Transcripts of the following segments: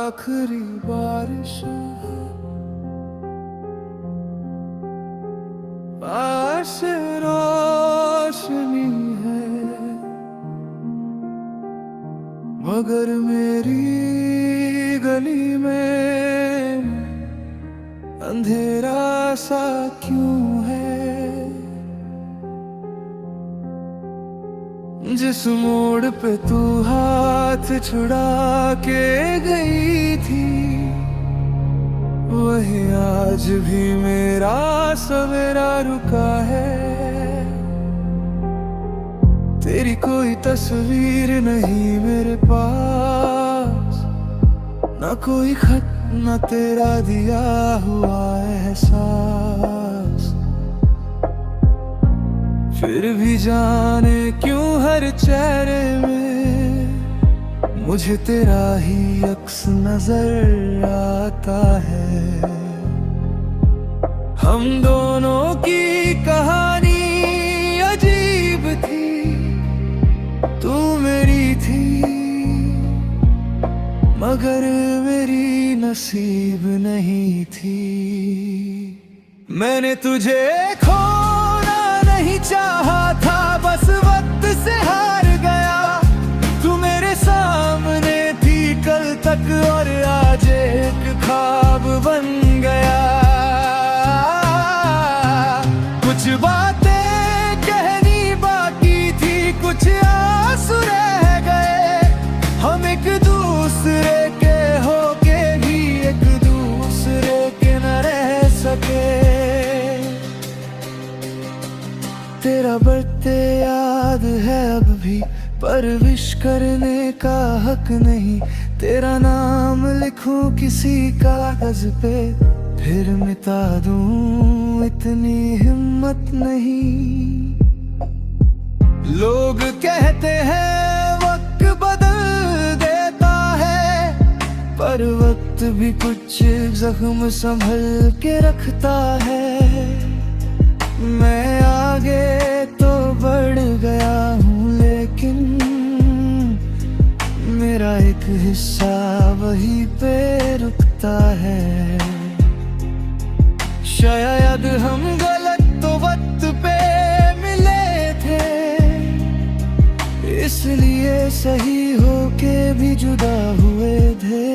आखिरी बारिश पास रोशनी है, मगर मेरी गली में अंधेरा सा क्यों है। जिस मोड़ पे तू हाथ छुड़ा के गई थी, वही आज भी मेरा सवेरा रुका है। तेरी कोई तस्वीर नहीं मेरे पास, ना कोई खत, ना तेरा दिया हुआ एहसास। फिर भी जाने क्यों हर चेहरे में मुझे तेरा ही अक्स नजर आता है। हम दोनों की कहानी अजीब थी, तू मेरी थी मगर मेरी नसीब नहीं थी। मैंने तुझे खोना नहीं चाहा था, बस वक्त से हार गया। तू मेरे सामने थी कल तक और आज एक ख्वाब बन गया। कुछ बातें कहनी बाकी थी, कुछ आंसू रह गए। हम एक दूसरे के होके भी एक दूसरे के न रह सके। तेरा बर्थडे याद है अब भी, पर विश करने का हक नहीं। तेरा नाम लिखूं किसी कागज पे, फिर मिटा दूं, इतनी हिम्मत नहीं। लोग कहते हैं वक्त बदल देता है, पर वक्त भी कुछ जख्म संभल के रखता है। मैं आगे तो बढ़ गया हूँ, लेकिन मेरा एक हिस्सा वहीं पे रुकता है। शायद हम गलत तो वक्त पे मिले थे, इसलिए सही होके भी जुदा हुए थे।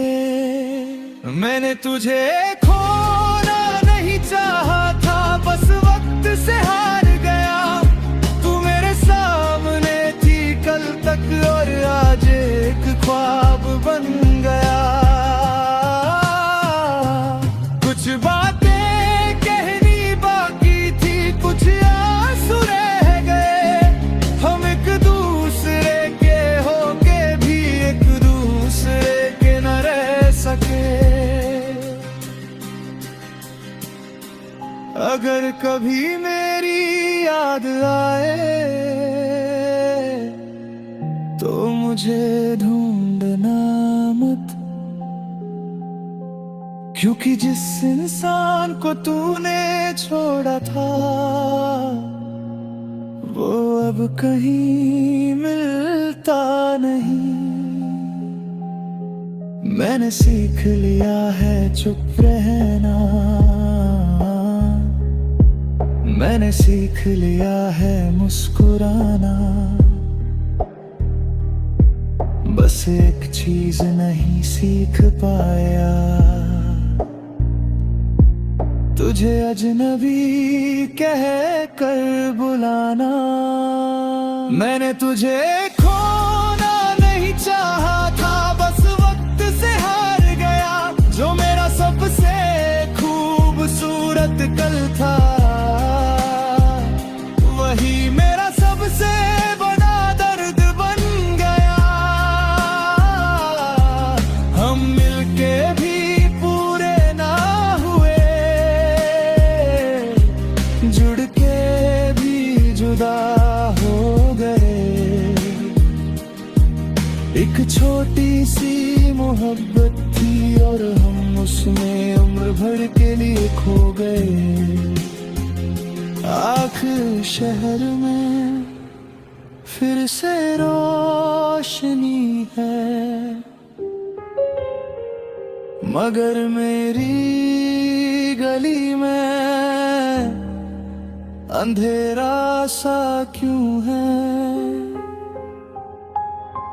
मैंने तुझे खोना नहीं चाहा था, बस वक्त से हार गया। तू मेरे सामने थी कल तक और आज एक ख्वाब बन गया। कुछ बातें कहनी बाकी थी, कुछ आंसू रह गए। हम एक दूसरे के होके भी एक दूसरे के न रह सके। अगर कभी मेरी याद आए तो मुझे ढूंढना मत, क्योंकि जिस इंसान को तूने छोड़ा था वो अब कहीं मिलता नहीं। मैंने सीख लिया है चुप रहना, मैंने सीख लिया है मुस्कुराना। बस एक चीज नहीं सीख पाया, तुझे अजनबी कह कर बुलाना। मैंने तुझे खोना नहीं चाहा था, बस वक्त से हार गया। जो मेरा सबसे खूबसूरत कल था, वही मेरा सबसे बड़ा दर्द बन गया। हम मिलके भी पूरे ना हुए, जुड़ के भी जुदा हो गए। एक छोटी सी मोहब्बत थी और हम उसमें उम्र भर के लिए खो गए। आखिर शहर में फिर से रोशनी है। मगर मेरी गली में अंधेरा सा क्यों है।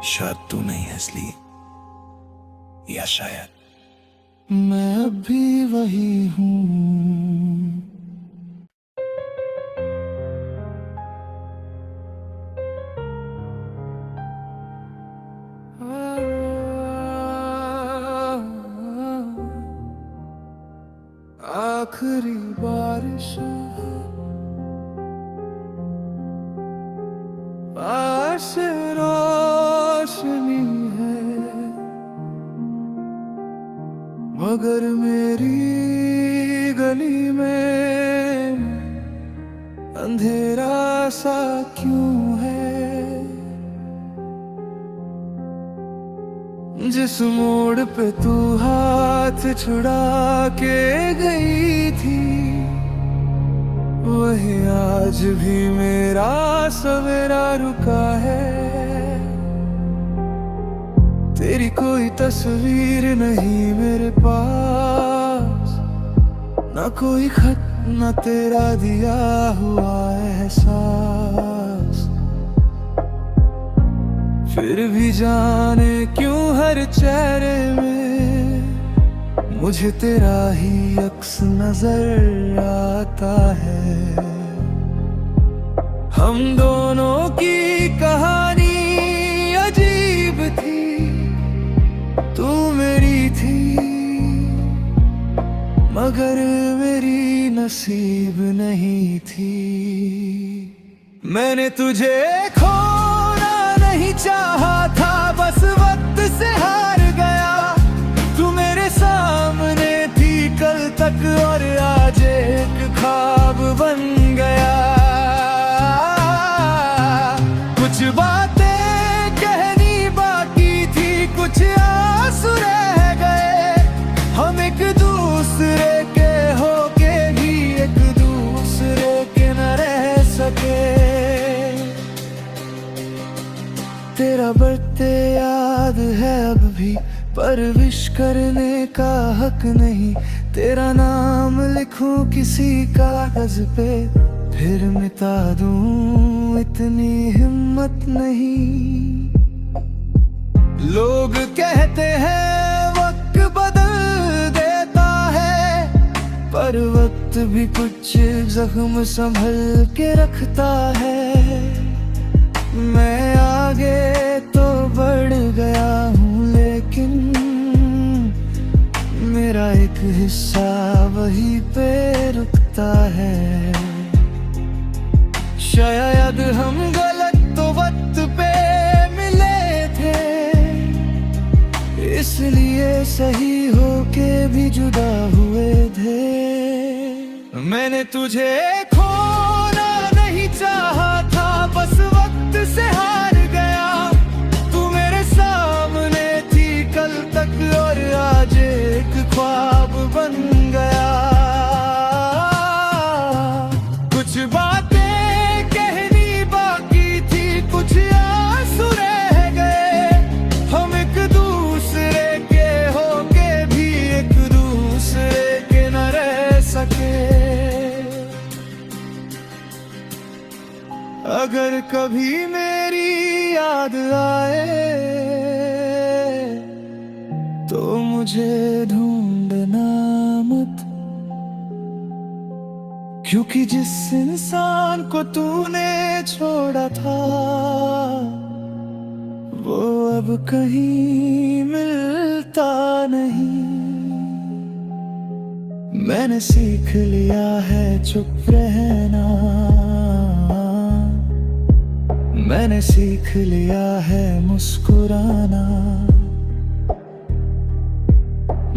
शायद तू नहीं है इसलिए, या शायद मैं अब भी वही हूँ। आखिरी बारिश पास रोशनी है, मगर मेरी गली में अंधेरा सा क्यों है। जिस मोड़ पे तू हाथ छुड़ा के गई थी, वही आज भी मेरा सवेरा रुका है। तेरी कोई तस्वीर नहीं मेरे पास, ना कोई खत, ना तेरा दिया हुआ एहसास। फिर भी जाने क्यों हर चेहरे में मुझे तेरा ही अक्स नजर आता है। हम दोनों की कहानी अजीब थी, तू मेरी थी मगर मेरी नसीब नहीं थी। मैंने तुझे खोना नहीं चाहा था, बस वक्त से हार गया। तू मेरे सामने थी कल तक और आज एक ख्वाब बन गया। कुछ बातें कहनी बाकी थी, कुछ आंसू रह गए। हम एक दूसरे के होके भी एक दूसरे के न रह सके। तेरा बर्थडे याद है अब भी, पर विश करने का हक नहीं। तेरा नाम लिखूं किसी कागज पे, फिर मिटा दूं, इतनी हिम्मत नहीं। लोग कहते हैं वक्त बदल देता है, पर वक्त भी कुछ जख्म संभल के रखता है। मैं आगे तो बढ़ गया हूँ, लेकिन मेरा एक हिस्सा वहीं पे रुकता है। शायद हम गलत तो वक्त पे मिले थे, इसलिए सही होके भी जुदा हुए थे। मैंने तुझे खोना नहीं चाहा था, बस वक्त से हार गया। तू मेरे सामने थी कल तक और आज एक ख्वाब बन गया। कुछ बातें कहनी बाकी थी, कुछ आंसू रह गए। हम एक दूसरे के होके भी एक दूसरे के न रह सके। अगर कभी मेरी याद आए तो मुझे ढूंढना मत, क्योंकि जिस इंसान को तूने छोड़ा था वो अब कहीं मिलता नहीं। मैंने सीख लिया है चुप रहना, मैंने सीख लिया है मुस्कुराना।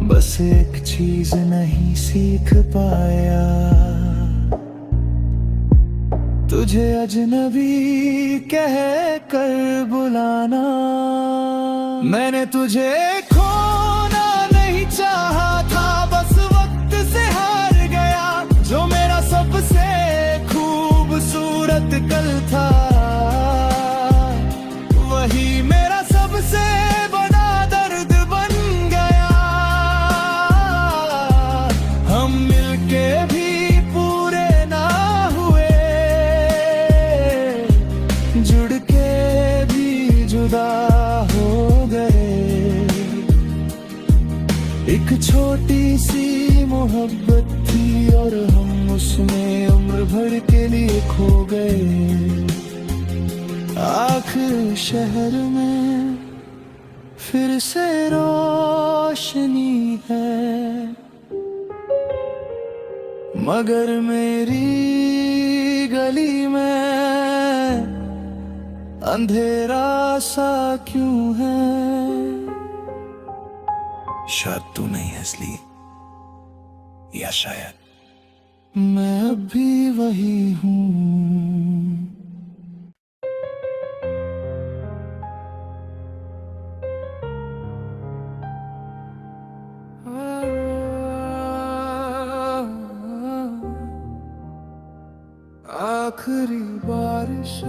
बस एक चीज नहीं सीख पाया, तुझे अजनबी कह कर बुलाना। मैंने तुझे खोना नहीं चाहा था, बस वक्त से हार गया। जो मेरा सबसे खूबसूरत कल था, वही मेरा सबसे बड़ा दर्द बन गया। एक छोटी सी मोहब्बत थी और हम उसमें उम्र भर के लिए खो गए। आखिर शहर में फिर से रोशनी है, मगर मेरी गली में अंधेरा सा क्यों है। शायद तू नहीं है असली, या शायद मैं अब भी वही हूँ। आखिरी बारिश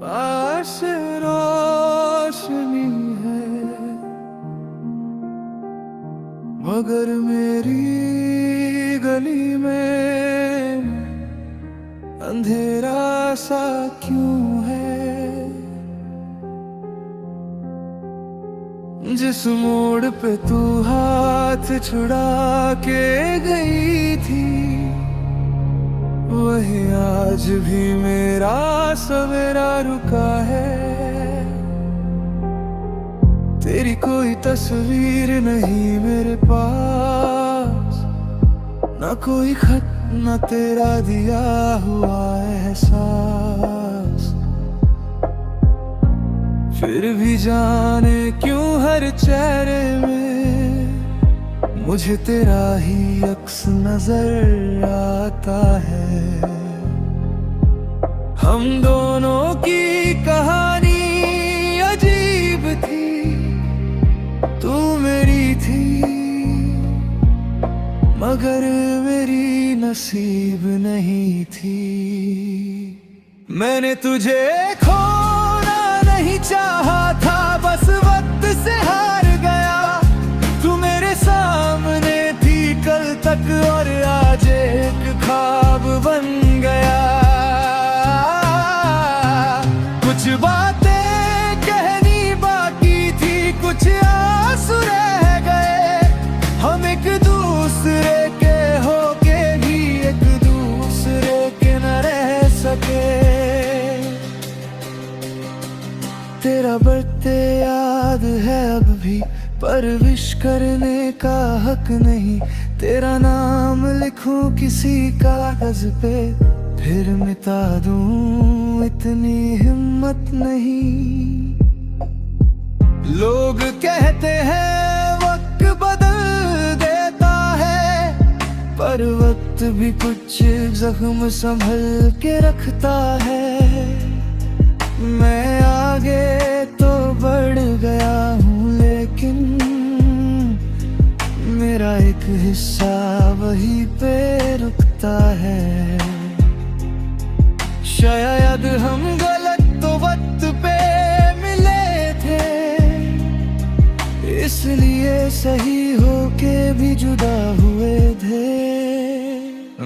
पास रोशनी है, मगर मेरी गली में अंधेरा सा क्यों है। जिस मोड़ पे तू हाथ छुड़ा के गई थी, वही आज भी मेरा सवेरा रुका है। तेरी कोई तस्वीर नहीं मेरे पास, ना कोई खत, ना तेरा दिया हुआ एहसास। फिर भी जाने क्यों हर चेहरे में मुझे तेरा ही अक्स नजर आता है। हम दोनों की कहानी अजीब थी, तू मेरी थी मगर मेरी नसीब नहीं थी। मैंने तुझे खोना नहीं चाहा था, बस वक्त से हार गया। तू मेरे सामने थी कल तक और आज एक ख्वाब बन गया। कुछ बातें कहनी बाकी थी, कुछ आंसू रह गए। हम एक दूसरे के होके भी एक दूसरे के न रह सके। तेरा बर्थडे याद है अब भी, पर विश करने का हक नहीं। तेरा नाम लिखूं किसी कागज पे, फिर मिटा दूं, इतनी हिम्मत नहीं। लोग कहते हैं वक्त बदल देता है, पर वक्त भी कुछ जख्म संभल के रखता है। मैं आगे तो बढ़ गया हूँ, लेकिन मेरा एक हिस्सा वहीं पे रुकता है। शायद हम गलत तो वक्त पे मिले थे, इसलिए सही होके भी जुदा हुए थे।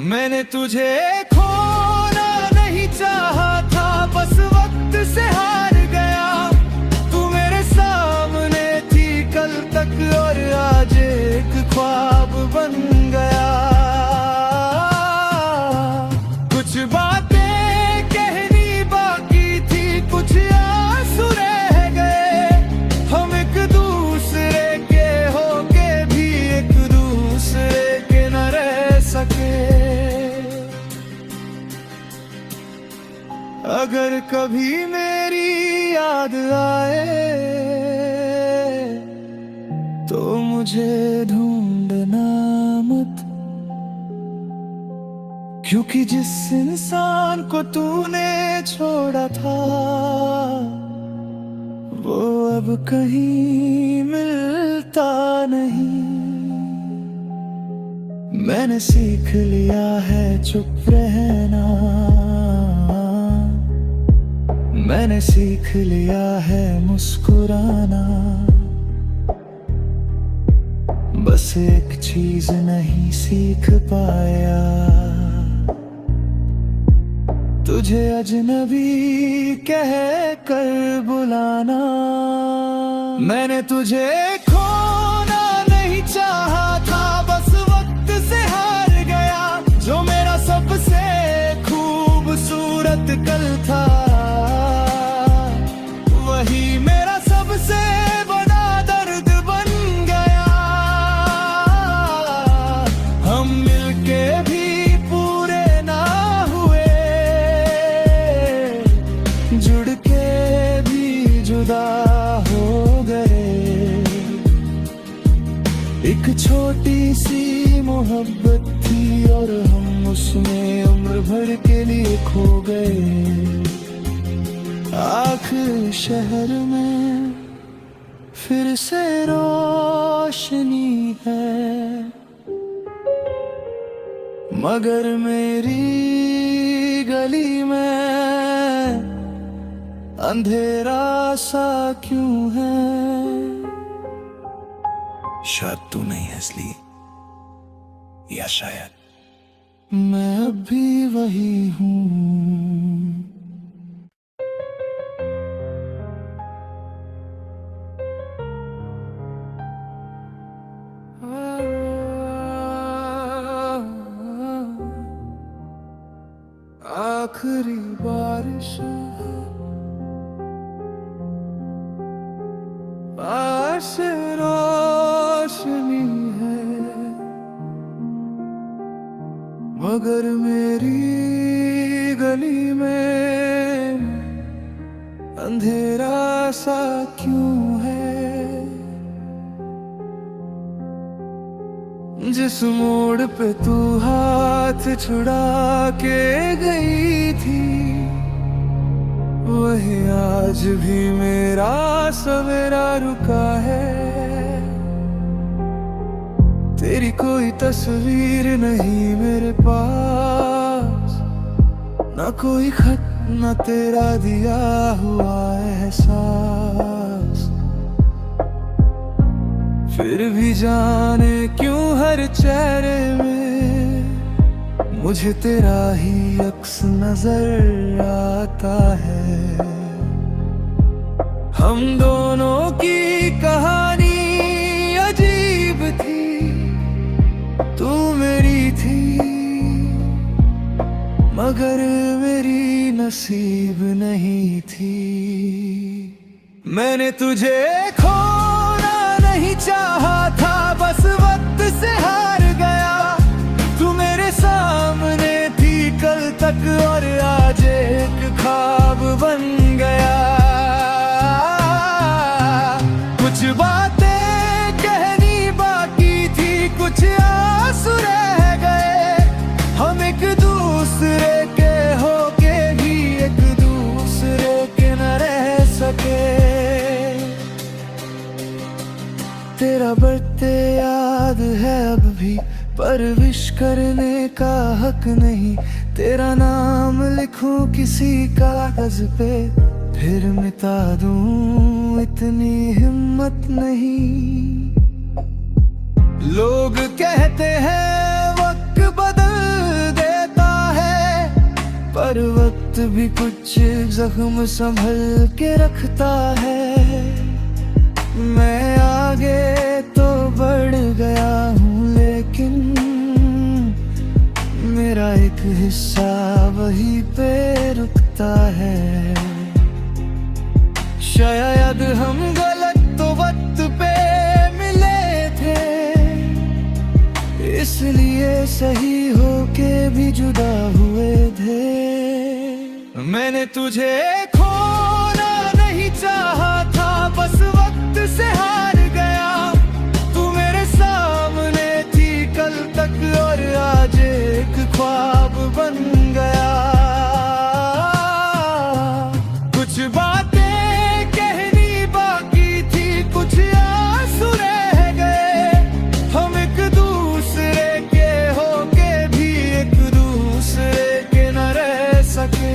मैंने तुझे खोना नहीं चाहा था, बस वक्त से हार गया। तू मेरे सामने थी कल तक और आज एक ख्वाब बन गया। कुछ बातें कहनी बाकी थी, कुछ आंसू रह गए। हम एक दूसरे के होके भी एक दूसरे के न रह सके। अगर कभी मेरी याद आए तो मुझे ढूंढना मत, क्योंकि जिस इंसान को तूने छोड़ा था वो अब कहीं मिलता नहीं। मैंने सीख लिया है चुप रहना, मैंने सीख लिया है मुस्कुराना। बस एक चीज नहीं सीख पाया, तुझे अजनबी कह कर बुलाना। मैंने तुझे खोना नहीं चाहा था, बस वक्त से हार गया। जो मेरा सबसे खूबसूरत कल था, वही मेरा सबसे बड़ा दर्द बन गया। हम मिलके भी पूरे ना हुए, जुड़ के भी जुदा हो गए। एक छोटी सी मोहब्बत थी और हम उसमें उम्र भर के लिए खो गए। आखिर शहर में फिर से रोशनी है, मगर मेरी गली में अंधेरा सा क्यों है। शायद तू नहीं है असली, या शायद मैं अब भी वही हूँ। आखिरी बारिश पास रोशनी है, मगर मेरी गली में अंधेरा सा क्यों है। जिस मोड़ पे तू हाथ छुड़ा के गई थी, वही आज भी मेरा सवेरा रुका है। तेरी कोई तस्वीर नहीं मेरे पास, ना कोई खत, ना तेरा दिया हुआ एहसास। फिर भी जाने क्यों हर चेहरे में मुझे तेरा ही अक्स नजर आता है। हम दोनों की कहानी अजीब थी, तू मेरी थी मगर मेरी नसीब नहीं थी। मैंने तुझे खोना नहीं चाहा था, बस वक्त से हार गया। तू मेरे सामने थी कल तक और आज एक ख्वाब बन गया। कुछ बातें कहनी बाकी थी, कुछ आंसू रह गए। हम एक दूसरे के होके भी एक दूसरे के न रह सके। तेरा बर्थडे याद है अब भी, पर विश करने का हक नहीं। तेरा नाम लिखूं किसी कागज पे, फिर मिटा दूं, इतनी हिम्मत नहीं। लोग कहते हैं वक्त बदल देता है, पर वक्त भी कुछ जख्म संभल के रखता है। मैं आगे तो बढ़ गया हूँ, लेकिन मेरा एक हिस्सा वहीं पे रुकता है। शायद हम गलत तो वक्त पे मिले थे, इसलिए सही होके भी जुदा हुए थे। मैंने तुझे खोना नहीं चाहा था, बस वक्त से हार गया। तू मेरे सामने थी कल तक और आज एक ख्वाब बन गया। कुछ बातें कहनी बाकी थी, कुछ आंसू रह गए। हम एक दूसरे के होके भी एक दूसरे के न रह सके।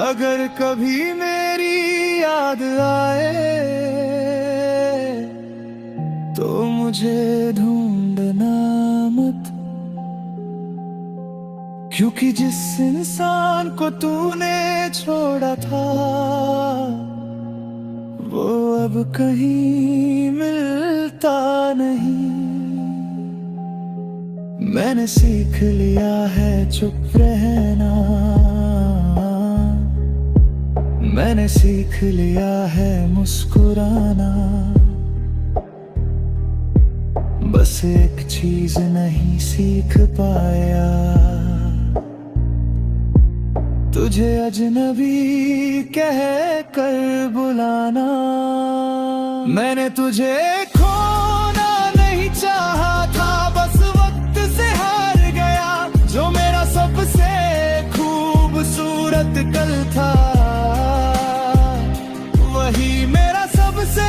अगर कभी मेरी याद आए तो मुझे ढूंढना मत, क्योंकि क्योंकि जिस इंसान को तूने छोड़ा था वो अब कहीं मिलता नहीं। मैंने सीख लिया है चुप रहना, मैंने सीख लिया है मुस्कुराना। बस एक चीज नहीं सीख पाया, तुझे अजनबी कह कर बुलाना। मैंने तुझे खोना नहीं चाहा था, बस वक्त से हार गया। जो मेरा सबसे खूबसूरत कल था वही मेरा सबसे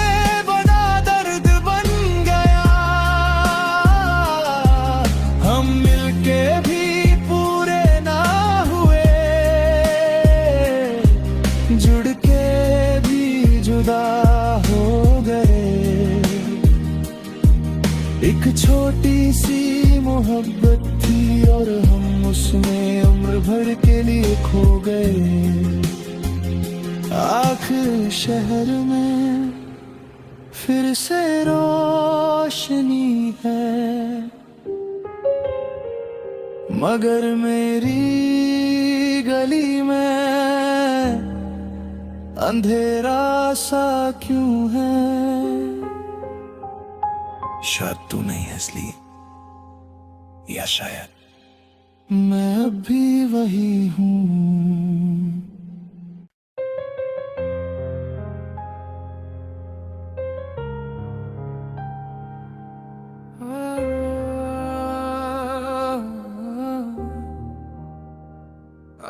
बड़ा दर्द बन गया। हम मिलके भी पूरे ना हुए, जुड़ के भी जुदा हो गए। एक छोटी सी मोहब्बत थी और हम उसमें उम्र भर के लिए खो गए। आखिर शहर में फिर से रोशनी है, मगर मेरी गली में अंधेरा सा क्यों है। शायद तू नहीं है इसलिए, या शायद मैं अब भी वही हूँ।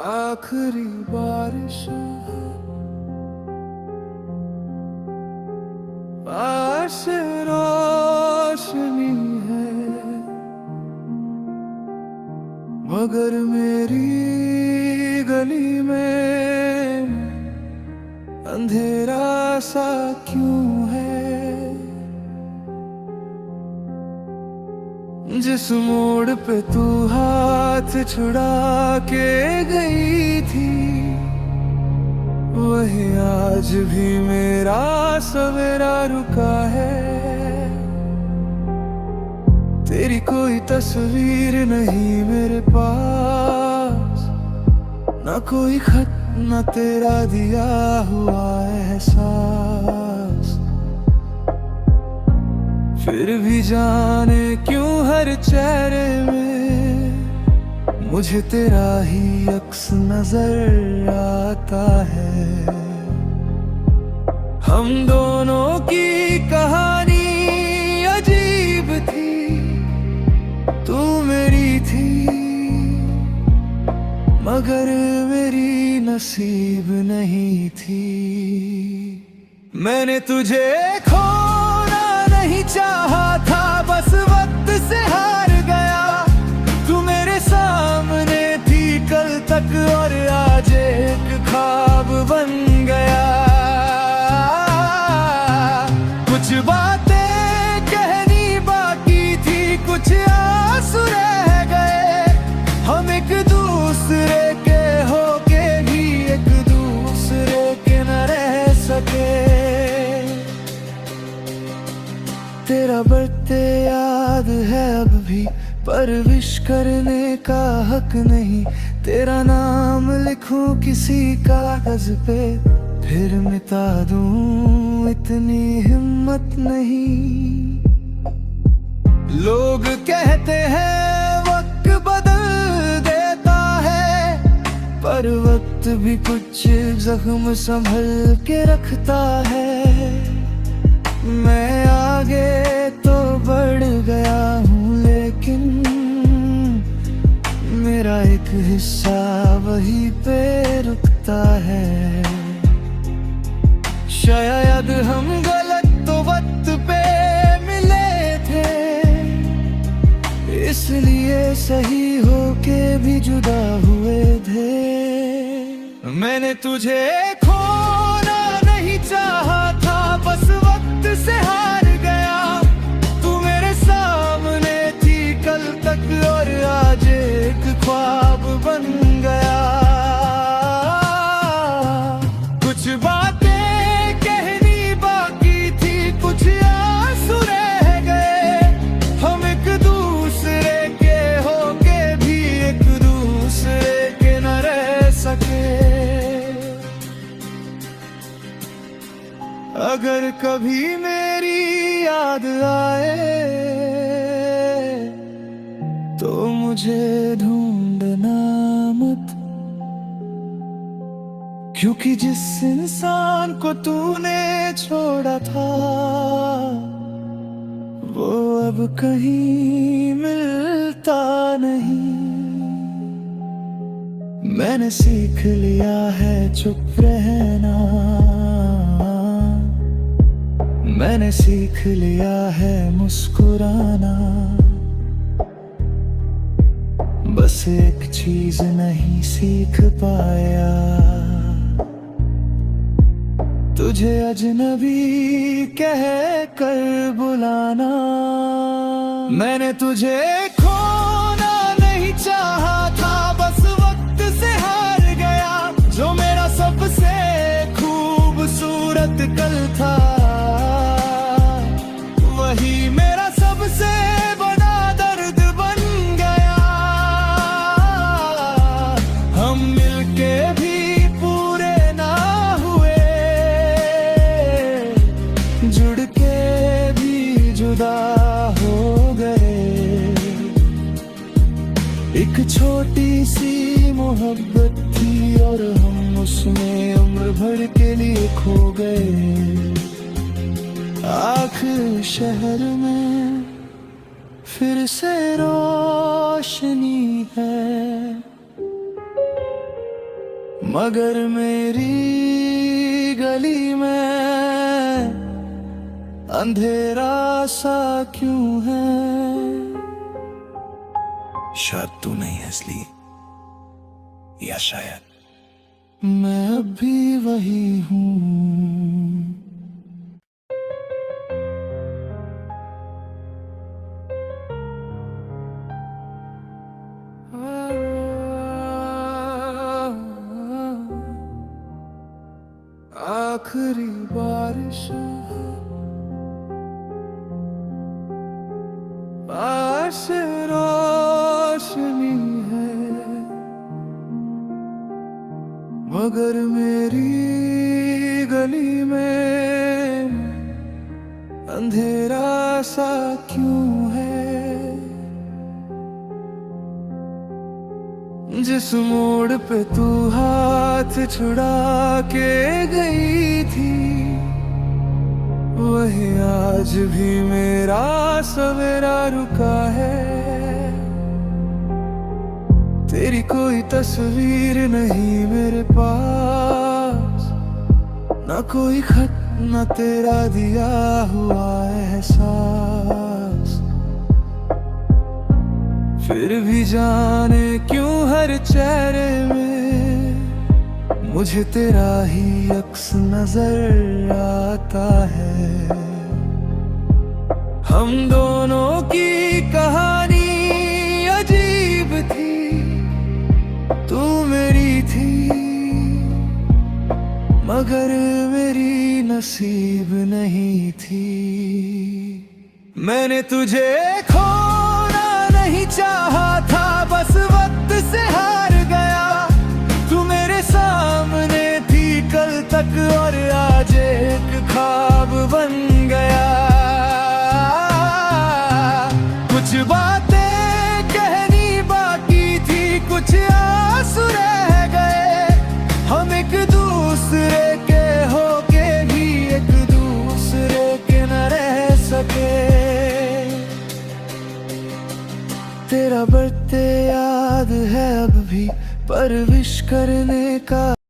आखिरी बारिश पास रोशनी है, मगर मेरी गली में अंधेरा सा क्यों है। जिस मोड़ पे तू हाथ छुड़ा के गई थी वही आज भी मेरा सवेरा रुका है। तेरी कोई तस्वीर नहीं मेरे पास, ना कोई खत ना तेरा दिया हुआ एहसास। फिर भी जाने क्यों हर चेहरे में मुझे तेरा ही अक्स नजर आता है। हम दोनों की कहानी अजीब थी, तू मेरी थी मगर मेरी नसीब नहीं थी। मैंने तुझे खोना नहीं चाहा था, बस वक्त से हार गया। तू मेरे सामने थी कल तक और आज एक ख्वाब बन गया। कुछ बातें कहनी बाकी थी, कुछ आंसू रह गए। हम एक दूसरे के होके भी एक दूसरे के न रह सके। तेरा बर्थडे याद है अब भी, पर विश करने का हक नहीं। तेरा नाम लिखूं किसी कागज पे फिर मिटा दूं, इतनी हिम्मत नहीं। लोग कहते हैं वक्त बदल देता है, पर वक्त भी कुछ जख्म संभल के रखता है। मैं आगे तो बढ़ गया हूँ लेकिन मेरा एक हिस्सा वहीं पे रुकता है। शायद हम गलत तो वक्त पे मिले थे, इसलिए सही होके भी जुदा हुए थे। मैंने तुझे खोना नहीं चाहा था, बस वक्त से हार गया। तू मेरे सामने थी कल तक और आज एक ख्वाब बन अगर कभी मेरी याद आए तो मुझे ढूंढना मत, क्योंकि जिस इंसान को तूने छोड़ा था वो अब कहीं मिलता नहीं। मैंने सीख लिया है चुप रहना, मैंने सीख लिया है मुस्कुराना। बस एक चीज नहीं सीख पाया, तुझे अजनबी कह कर बुलाना। मैंने तुझे खोना नहीं चाहा था, बस वक्त से हार गया। जो मेरा सबसे खूबसूरत कल था वही मेरा सबसे बड़ा दर्द बन गया। हम मिलके भी पूरे ना हुए, जुड़ के भी जुदा हो गए। एक छोटी सी मोहब्बत थी और हम उसमें उम्र भर के लिए खो गए। आखिर शहर में फिर से रोशनी है, मगर मेरी गली में अंधेरा सा क्यों है। शायद तू नहीं है असली, या शायद मैं अब भी वही हूँ। आखिरी बारिश पास रोशनी है, मगर मेरी गली में अंधेरा सा क्यों है। जिस मोड़ पे तू हाथ छुड़ा के गई थी वही आज भी मेरा सवेरा रुका है। तेरी कोई तस्वीर नहीं मेरे पास, ना कोई खत ना तेरा दिया हुआ एहसास। फिर भी जाने क्यों हर चेहरे में मुझे तेरा ही अक्स नजर आता है। हम दोनों की कहानी अजीब थी, तू मेरी थी मगर मेरी नसीब नहीं थी। मैंने तुझे खोना नहीं चाहा था, बस वक्त से हार गया। तू मेरे सामने थी कल तक और आज एक ख्वाब बन गया। कुछ बातें कहनी बाकी थी, कुछ आंसू रह गए। हम एक दूसरे के होके भी एक दूसरे के न रह सके। तेरा बर्थडे याद है अब भी, पर विश करने का